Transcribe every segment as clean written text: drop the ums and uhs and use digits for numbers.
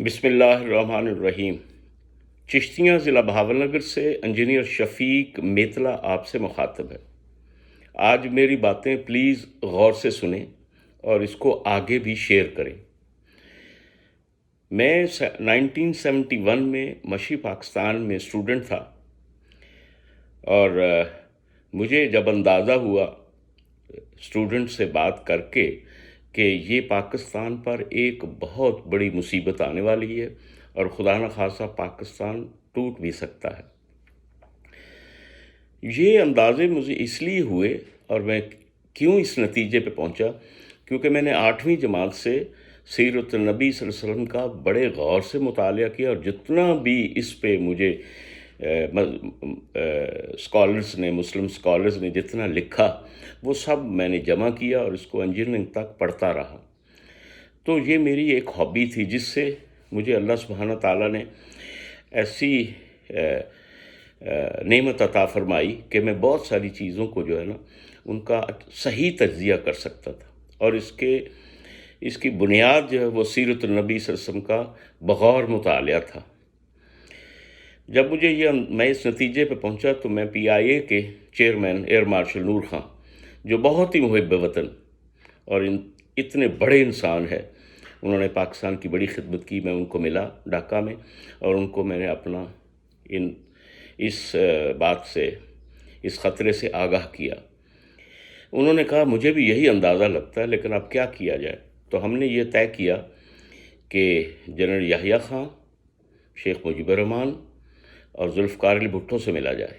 بسم اللہ الرحمن الرحیم۔ چشتیاں ضلع بہاول نگر سے انجینئر شفیق میتلا آپ سے مخاطب ہے۔ آج میری باتیں پلیز غور سے سنیں اور اس کو آگے بھی شیئر کریں۔ میں 1971 میں مشی پاکستان میں اسٹوڈنٹ تھا، اور مجھے جب اندازہ ہوا اسٹوڈنٹ سے بات کر کے کہ یہ پاکستان پر ایک بہت بڑی مصیبت آنے والی ہے اور خدا نخواستہ پاکستان ٹوٹ بھی سکتا ہے، یہ اندازے مجھے اس لیے ہوئے اور میں کیوں اس نتیجے پہ پہنچا، کیونکہ میں نے 8ویں جماعت سے سیرت النبی صلی اللہ علیہ وسلم کا بڑے غور سے مطالعہ کیا، اور جتنا بھی اس پہ مجھے اسکالرز نے، مسلم اسکالرز نے جتنا لکھا وہ سب میں نے جمع کیا اور اس کو انجینئرنگ تک پڑھتا رہا۔ تو یہ میری ایک ہابی تھی جس سے مجھے اللہ سبحانہ تعالیٰ نے ایسی نعمت عطا فرمائی کہ میں بہت ساری چیزوں کو جو ہے نا ان کا صحیح تجزیہ کر سکتا تھا، اور اس کی بنیاد جو ہے وہ سیرت النبی صلی اللہ علیہ وسلم کا بغور مطالعہ تھا۔ جب میں اس نتیجے پہ پہنچا تو میں پی آئی اے کے چیئرمین ایئر مارشل نور خان، جو بہت ہی محب وطن اور اتنے بڑے انسان ہے، انہوں نے پاکستان کی بڑی خدمت کی، میں ان کو ملا ڈھاکہ میں اور ان کو میں نے اپنا اس بات سے، اس خطرے سے آگاہ کیا۔ انہوں نے کہا مجھے بھی یہی اندازہ لگتا ہے، لیکن اب کیا کیا جائے؟ تو ہم نے یہ طے کیا کہ جنرل یحییٰ خان، شیخ مجیب الرحمان اور ذوالفقار علی بھٹو سے ملا جائے۔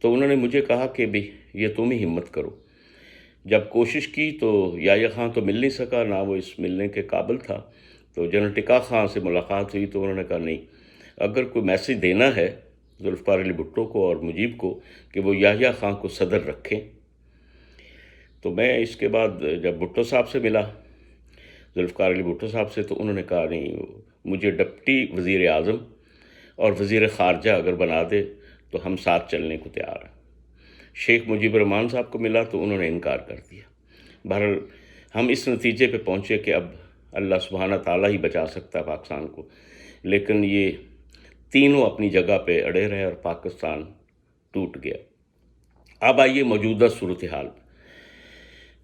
تو انہوں نے مجھے کہا کہ بھی یہ تم ہی ہمت کرو۔ جب کوشش کی تو یحییٰ خان تو مل نہیں سکا، نہ وہ اس ملنے کے قابل تھا، تو جنرل ٹکا خان سے ملاقات ہوئی تو انہوں نے کہا نہیں، اگر کوئی میسیج دینا ہے ذوالفقار علی بھٹو کو اور مجیب کو کہ وہ یحییٰ خان کو صدر رکھیں۔ تو میں اس کے بعد جب بھٹو صاحب سے ملا، ذوالفقار علی بھٹو صاحب سے، تو انہوں نے کہا نہیں، مجھے ڈپٹی وزیر اعظم اور وزیر خارجہ اگر بنا دے تو ہم ساتھ چلنے کو تیار ہیں۔ شیخ مجیب الرحمان صاحب کو ملا تو انہوں نے انکار کر دیا۔ بہرحال ہم اس نتیجے پہ پہنچے کہ اب اللہ سبحانہ تعالیٰ ہی بچا سکتا ہے پاکستان کو، لیکن یہ تینوں اپنی جگہ پہ اڑے رہے اور پاکستان ٹوٹ گیا۔ اب آئیے موجودہ صورتحال پہ۔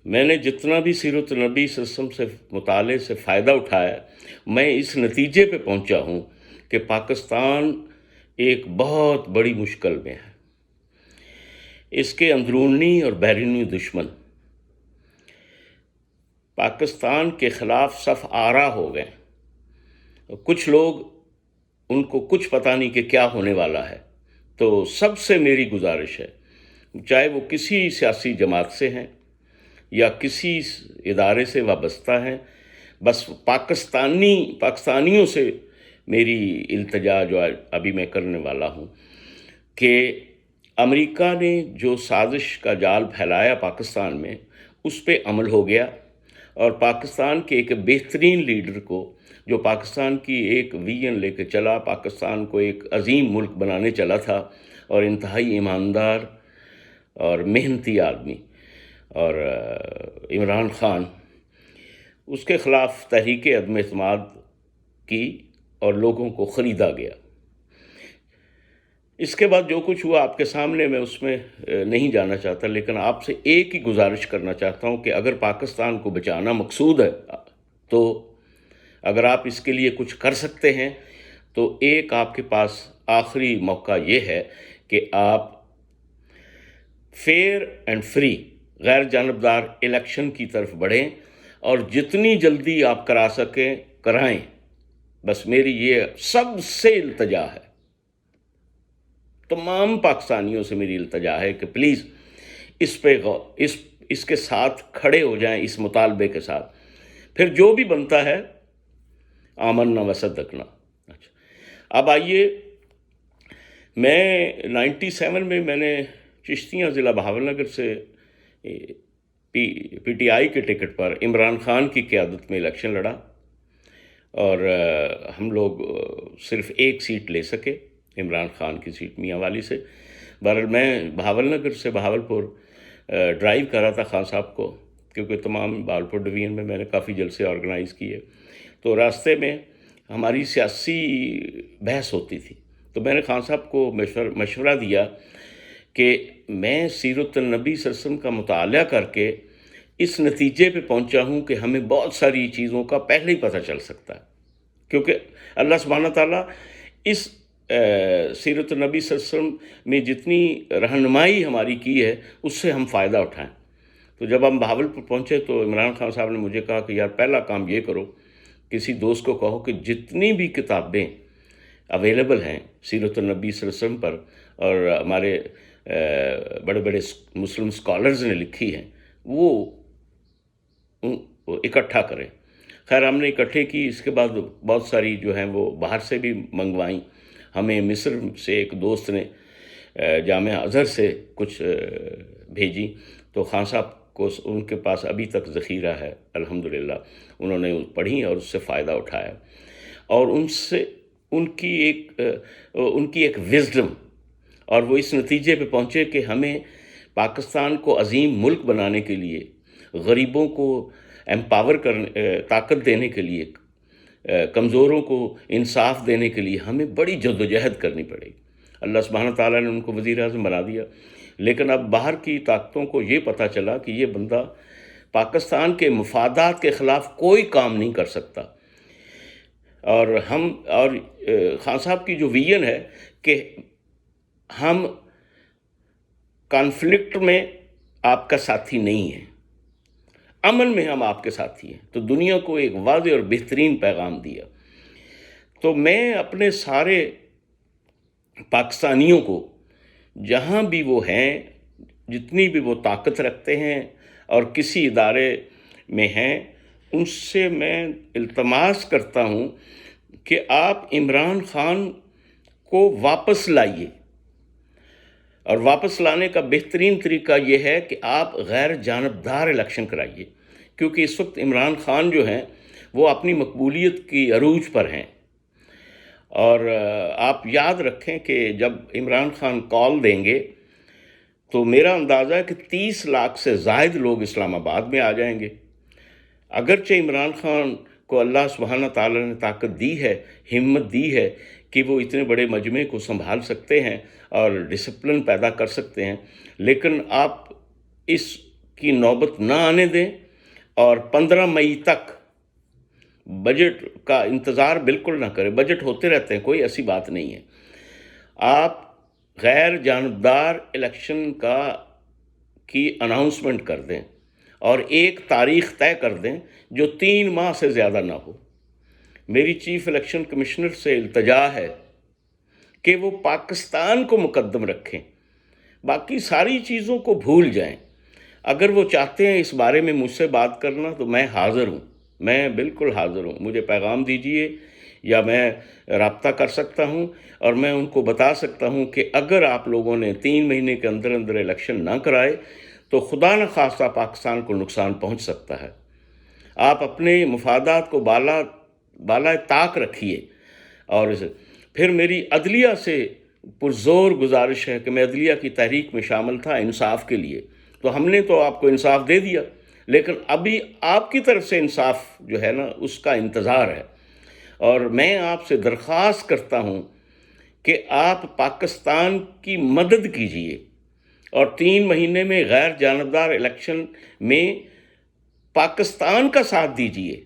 میں نے جتنا بھی سیرت النبی صلی اللہ علیہ وسلم سے مطالعے سے فائدہ اٹھایا، میں اس نتیجے پہ پہنچا ہوں کہ پاکستان ایک بہت بڑی مشکل میں ہے۔ اس کے اندرونی اور بیرونی دشمن پاکستان کے خلاف صف آرا ہو گئے۔ کچھ لوگ، ان کو کچھ پتہ نہیں کہ کیا ہونے والا ہے۔ تو سب سے میری گزارش ہے، چاہے وہ کسی سیاسی جماعت سے ہیں یا کسی ادارے سے وابستہ ہیں، بس پاکستانیوں سے میری التجا جو ابھی میں کرنے والا ہوں کہ امریکہ نے جو سازش کا جال پھیلایا پاکستان میں، اس پہ عمل ہو گیا، اور پاکستان کے ایک بہترین لیڈر کو، جو پاکستان کی ایک ویژن لے کے چلا، پاکستان کو ایک عظیم ملک بنانے چلا تھا، اور انتہائی ایماندار اور محنتی آدمی، اور عمران خان، اس کے خلاف تحریک عدم اعتماد کی اور لوگوں کو خریدا گیا۔ اس کے بعد جو کچھ ہوا آپ کے سامنے، میں اس میں نہیں جانا چاہتا، لیکن آپ سے ایک ہی گزارش کرنا چاہتا ہوں کہ اگر پاکستان کو بچانا مقصود ہے تو اگر آپ اس کے لیے کچھ کر سکتے ہیں تو ایک آپ کے پاس آخری موقع یہ ہے کہ آپ فیئر اینڈ فری، غیر جانبدار الیکشن کی طرف بڑھیں، اور جتنی جلدی آپ کرا سکیں کرائیں۔ بس میری یہ سب سے التجا ہے، تمام پاکستانیوں سے میری التجا ہے کہ پلیز اس کے ساتھ کھڑے ہو جائیں، اس مطالبے کے ساتھ، پھر جو بھی بنتا ہے آمنا وصدقنا۔ اچھا، اب آئیے، میں 97 میں نے چشتیاں ضلع بہاول نگر سے پی ٹی آئی کے ٹکٹ پر عمران خان کی قیادت میں الیکشن لڑا، اور ہم لوگ صرف ایک سیٹ لے سکے، عمران خان کی سیٹ میاں والی سے۔ بہرحال میں بہاول نگر سے بہاولپور ڈرائیو کر رہا تھا خان صاحب کو، کیونکہ تمام بہاولپور ڈویژن میں نے کافی جلسے آرگنائز کیے۔ تو راستے میں ہماری سیاسی بحث ہوتی تھی، تو میں نے خان صاحب کو مشورہ دیا کہ میں سیرت النبی صلی اللہ علیہ وسلم کا مطالعہ کر کے اس نتیجے پہ پہنچا ہوں کہ ہمیں بہت ساری چیزوں کا پہلے ہی پتہ چل سکتا ہے، کیونکہ اللہ سبحانہ تعالیٰ اس سیرت النبی صلی اللہ علیہ وسلم میں جتنی رہنمائی ہماری کی ہے اس سے ہم فائدہ اٹھائیں۔ تو جب ہم بہاولپور پہنچے تو عمران خان صاحب نے مجھے کہا کہ یار پہلا کام یہ کرو، کسی دوست کو کہو کہ جتنی بھی کتابیں اویلیبل ہیں سیرت النبی صلی اللہ علیہ وسلم پر اور ہمارے بڑے بڑے مسلم اسکالرز نے لکھی ہیں وہ اکٹھا کریں۔ خیر ہم نے اکٹھے کی، اس کے بعد بہت ساری جو ہیں وہ باہر سے بھی منگوائیں۔ ہمیں مصر سے ایک دوست نے جامعہ ازہر سے کچھ بھیجی، تو خان صاحب کو ان کے پاس ابھی تک ذخیرہ ہے الحمدللہ، انہوں نے پڑھی اور اس سے فائدہ اٹھایا، اور ان سے ان کی ایک وزڈم، اور وہ اس نتیجے پہ پہنچے کہ ہمیں پاکستان کو عظیم ملک بنانے کے لیے، غریبوں کو امپاور کرنے، طاقت دینے کے لیے، کمزوروں کو انصاف دینے کے لیے ہمیں بڑی جدوجہد کرنی پڑے گی۔ اللہ سبحانہ تعالیٰ نے ان کو وزیر اعظم بنا دیا، لیکن اب باہر کی طاقتوں کو یہ پتہ چلا کہ یہ بندہ پاکستان کے مفادات کے خلاف کوئی کام نہیں کر سکتا، اور خان صاحب کی جو ویژن ہے کہ ہم کانفلکٹ میں آپ کا ساتھی نہیں ہیں، امن میں ہم آپ کے ساتھی ہیں، تو دنیا کو ایک واضح اور بہترین پیغام دیا۔ تو میں اپنے سارے پاکستانیوں کو جہاں بھی وہ ہیں، جتنی بھی وہ طاقت رکھتے ہیں اور کسی ادارے میں ہیں، ان سے میں التماس کرتا ہوں کہ آپ عمران خان کو واپس لائیے، اور واپس لانے کا بہترین طریقہ یہ ہے کہ آپ غیر جانبدار الیکشن کرائیے، کیونکہ اس وقت عمران خان جو ہیں وہ اپنی مقبولیت کی عروج پر ہیں، اور آپ یاد رکھیں کہ جب عمران خان کال دیں گے تو میرا اندازہ ہے کہ 30 لاکھ سے زائد لوگ اسلام آباد میں آ جائیں گے۔ اگرچہ عمران خان کو اللہ سبحانہ تعالیٰ نے طاقت دی ہے، ہمت دی ہے کہ وہ اتنے بڑے مجمع کو سنبھال سکتے ہیں اور ڈسپلن پیدا کر سکتے ہیں، لیکن آپ اس کی نوبت نہ آنے دیں، اور 15 مئی تک بجٹ کا انتظار بالکل نہ کریں۔ بجٹ ہوتے رہتے ہیں، کوئی ایسی بات نہیں ہے۔ آپ غیر جانبدار الیکشن کی اناؤنسمنٹ کر دیں اور ایک تاریخ طے کر دیں جو 3 ماہ سے زیادہ نہ ہو۔ میری چیف الیکشن کمشنر سے التجا ہے کہ وہ پاکستان کو مقدم رکھیں، باقی ساری چیزوں کو بھول جائیں۔ اگر وہ چاہتے ہیں اس بارے میں مجھ سے بات کرنا تو میں حاضر ہوں، میں بالکل حاضر ہوں، مجھے پیغام دیجئے یا میں رابطہ کر سکتا ہوں، اور میں ان کو بتا سکتا ہوں کہ اگر آپ لوگوں نے 3 مہینے کے اندر اندر الیکشن نہ کرائے تو خدا نخواستہ پاکستان کو نقصان پہنچ سکتا ہے۔ آپ اپنے مفادات کو بالا طاق رکھیے۔ اور پھر میری عدلیہ سے پرزور گزارش ہے کہ میں عدلیہ کی تحریک میں شامل تھا انصاف کے لیے، تو ہم نے تو آپ کو انصاف دے دیا، لیکن ابھی آپ کی طرف سے انصاف جو ہے نا اس کا انتظار ہے، اور میں آپ سے درخواست کرتا ہوں کہ آپ پاکستان کی مدد کیجیے اور 3 مہینے میں غیر جانبدار الیکشن میں پاکستان کا ساتھ دیجیے،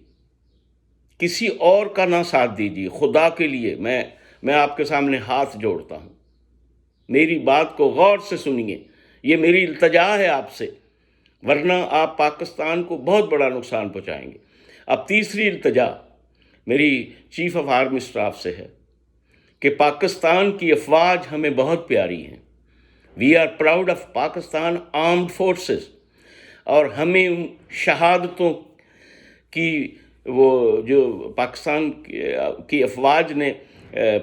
کسی اور کا نہ ساتھ دیجیے۔ خدا کے لیے میں آپ کے سامنے ہاتھ جوڑتا ہوں، میری بات کو غور سے سنیے، یہ میری التجا ہے آپ سے، ورنہ آپ پاکستان کو بہت بڑا نقصان پہنچائیں گے۔ اب تیسری التجا میری چیف آف آرمی اسٹاف سے ہے کہ پاکستان کی افواج ہمیں بہت پیاری ہیں، we are proud of Pakistan armed forces, اور ہمیں ان شہادتوں کی وہ جو پاکستان کی افواج نے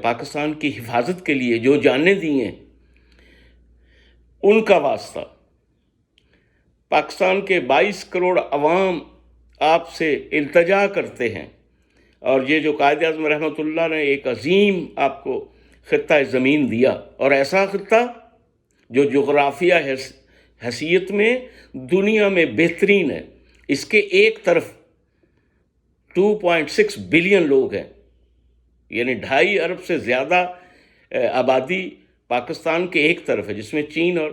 پاکستان کی حفاظت کے لیے جو جانیں دی ہیں ان کا واسطہ، پاکستان کے 22 کروڑ عوام آپ سے التجا کرتے ہیں، اور یہ جو قائد اعظم رحمۃ اللہ نے ایک عظیم آپ کو خطہ زمین دیا، اور ایسا خطہ جو جغرافیہ حیثیت میں دنیا میں بہترین ہے، اس کے ایک طرف 2.6 بلین لوگ ہیں، یعنی 2.5 ارب سے زیادہ آبادی پاکستان کے ایک طرف ہے، جس میں چین اور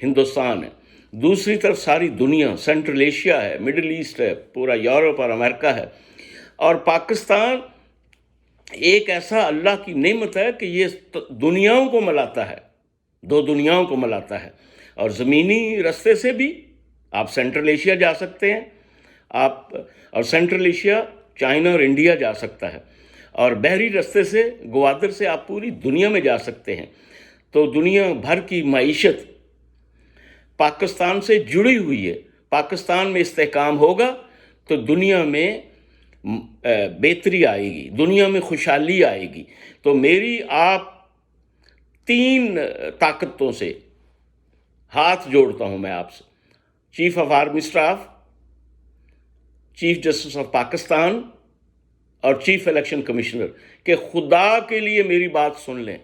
ہندوستان ہے، دوسری طرف ساری دنیا، سینٹرل ایشیا ہے، مڈل ایسٹ ہے، پورا یورپ اور امریکہ ہے، اور پاکستان ایک ایسا اللہ کی نعمت ہے کہ یہ دنیاؤں کو ملاتا ہے، 2 دنیاؤں کو ملاتا ہے، اور زمینی رستے سے بھی آپ سینٹرل ایشیا جا سکتے ہیں، آپ اور سینٹرل ایشیا چائنا اور انڈیا جا سکتا ہے، اور بحری رستے سے گوادر سے آپ پوری دنیا میں جا سکتے ہیں۔ تو دنیا بھر کی معیشت پاکستان سے جڑی ہوئی ہے۔ پاکستان میں استحکام ہوگا تو دنیا میں بہتری آئے گی، دنیا میں خوشحالی آئے گی۔ تو میری آپ 3 طاقتوں سے ہاتھ جوڑتا ہوں میں آپ سے، chief of army staff, chief justice of Pakistan اور چیف الیکشن کمشنر، کہ خدا کے لیے میری بات سن لیں۔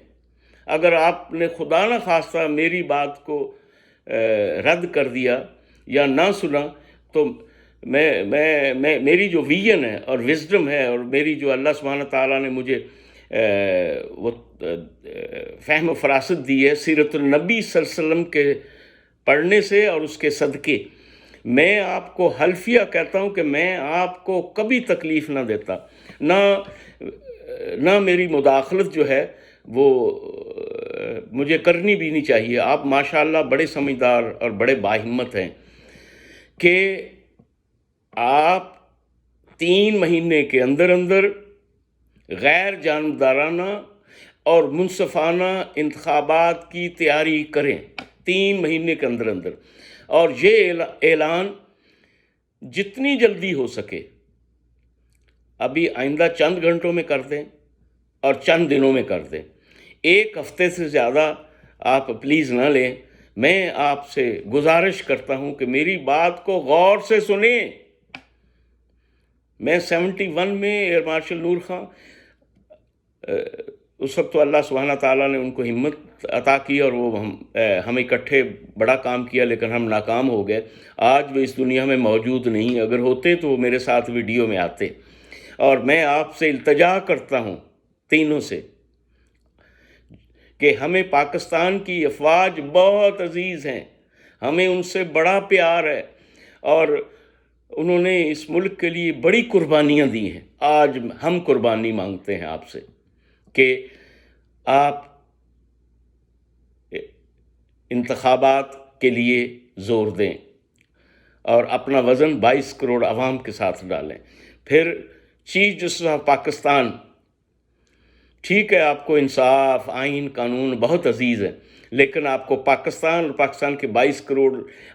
اگر آپ نے خدا نہ خواستہ میری بات کو رد کر دیا یا نہ سنا تو میری جو ویژن ہے اور وزڈم ہے، اور میری جو اللہ سبحانہ تعالیٰ نے مجھے وہ فہم و فراست دی ہے سیرت النبی صلی اللہ علیہ وسلم کے پڑھنے سے اور اس کے صدقے، میں آپ کو حلفیہ کہتا ہوں کہ میں آپ کو کبھی تکلیف نہ دیتا، نہ میری مداخلت جو ہے وہ مجھے کرنی بھی نہیں چاہیے۔ آپ ماشاءاللہ بڑے سمجھدار اور بڑے باہمت ہیں کہ آپ 3 مہینے کے اندر اندر غیر جانبدارانہ اور منصفانہ انتخابات کی تیاری کریں، 3 مہینے کے اندر اندر، اور یہ اعلان جتنی جلدی ہو سکے ابھی آئندہ چند گھنٹوں میں کر دیں اور چند دنوں میں کر دیں، 1 ہفتے سے زیادہ آپ پلیز نہ لیں۔ میں آپ سے گزارش کرتا ہوں کہ میری بات کو غور سے سنیں۔ میں 71 میں ایئر مارشل نور خان، اس وقت تو اللہ سبحانہ تعالیٰ نے ان کو ہمت عطا کی اور وہ ہم اکٹھے بڑا کام کیا، لیکن ہم ناکام ہو گئے۔ آج وہ اس دنیا میں موجود نہیں، اگر ہوتے تو وہ میرے ساتھ ویڈیو میں آتے۔ اور میں آپ سے التجا کرتا ہوں تینوں سے کہ ہمیں پاکستان کی افواج بہت عزیز ہیں، ہمیں ان سے بڑا پیار ہے، اور انہوں نے اس ملک کے لیے بڑی قربانیاں دی ہیں۔ آج ہم قربانی مانگتے ہیں آپ سے کہ آپ انتخابات کے لیے زور دیں اور اپنا وزن 22 کروڑ عوام کے ساتھ ڈالیں۔ پھر چیف جسٹس آف پاکستان، ٹھیک ہے آپ کو انصاف، آئین، قانون بہت عزیز ہے، لیکن آپ کو پاکستان اور پاکستان کے 22 کروڑ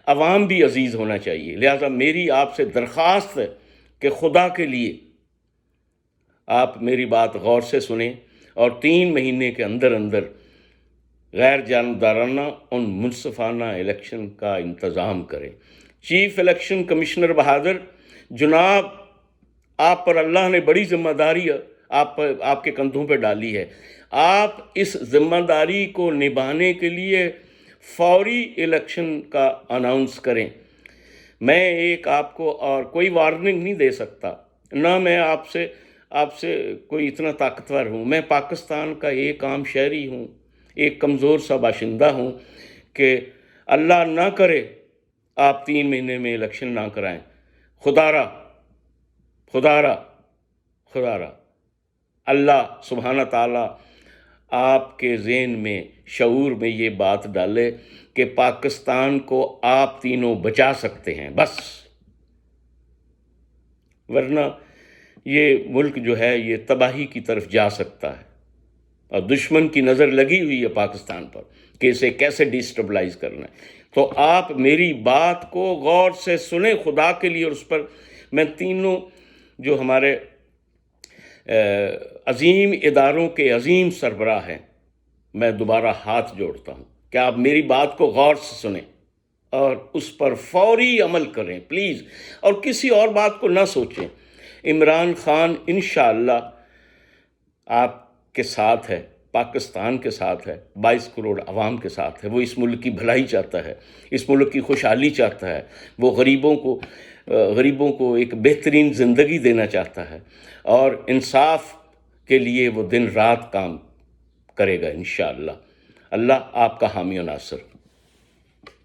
عوام بھی عزیز ہونا چاہیے۔ لہٰذا میری آپ سے درخواست ہے کہ خدا کے لیے آپ میری بات غور سے سنیں اور 3 مہینے کے اندر اندر غیر جانبدارانہ اور منصفانہ الیکشن کا انتظام کریں۔ چیف الیکشن کمشنر بہادر جناب، آپ پر اللہ نے بڑی ذمہ داری آپ کے کندھوں پہ ڈالی ہے۔ آپ اس ذمہ داری کو نبھانے کے لیے فوری الیکشن کا اناؤنس کریں۔ میں ایک آپ کو اور کوئی وارننگ نہیں دے سکتا، نہ میں آپ سے کوئی اتنا طاقتور ہوں۔ میں پاکستان کا ایک عام شہری ہوں، ایک کمزور سا باشندہ ہوں کہ اللہ نہ کرے آپ 3 مہینے میں الیکشن نہ کرائیں۔ خدا را اللہ سبحانہ تعالیٰ آپ کے ذہن میں، شعور میں یہ بات ڈالے کہ پاکستان کو آپ تینوں بچا سکتے ہیں بس، ورنہ یہ ملک جو ہے یہ تباہی کی طرف جا سکتا ہے، اور دشمن کی نظر لگی ہوئی ہے پاکستان پر کہ اسے کیسے ڈیسٹیبلائز کرنا ہے۔ تو آپ میری بات کو غور سے سنیں خدا کے لیے، اور اس پر میں تینوں جو ہمارے عظیم اداروں کے عظیم سربراہ ہیں، میں دوبارہ ہاتھ جوڑتا ہوں کہ آپ میری بات کو غور سے سنیں اور اس پر فوری عمل کریں پلیز، اور کسی اور بات کو نہ سوچیں۔ عمران خان انشاءاللہ آپ کے ساتھ ہے، پاکستان کے ساتھ ہے، 22 کروڑ عوام کے ساتھ ہے۔ وہ اس ملک کی بھلائی چاہتا ہے، اس ملک کی خوشحالی چاہتا ہے، وہ غریبوں کو ایک بہترین زندگی دینا چاہتا ہے، اور انصاف کے لیے وہ دن رات کام کرے گا انشاءاللہ۔ اللہ آپ کا حامی و ناصر۔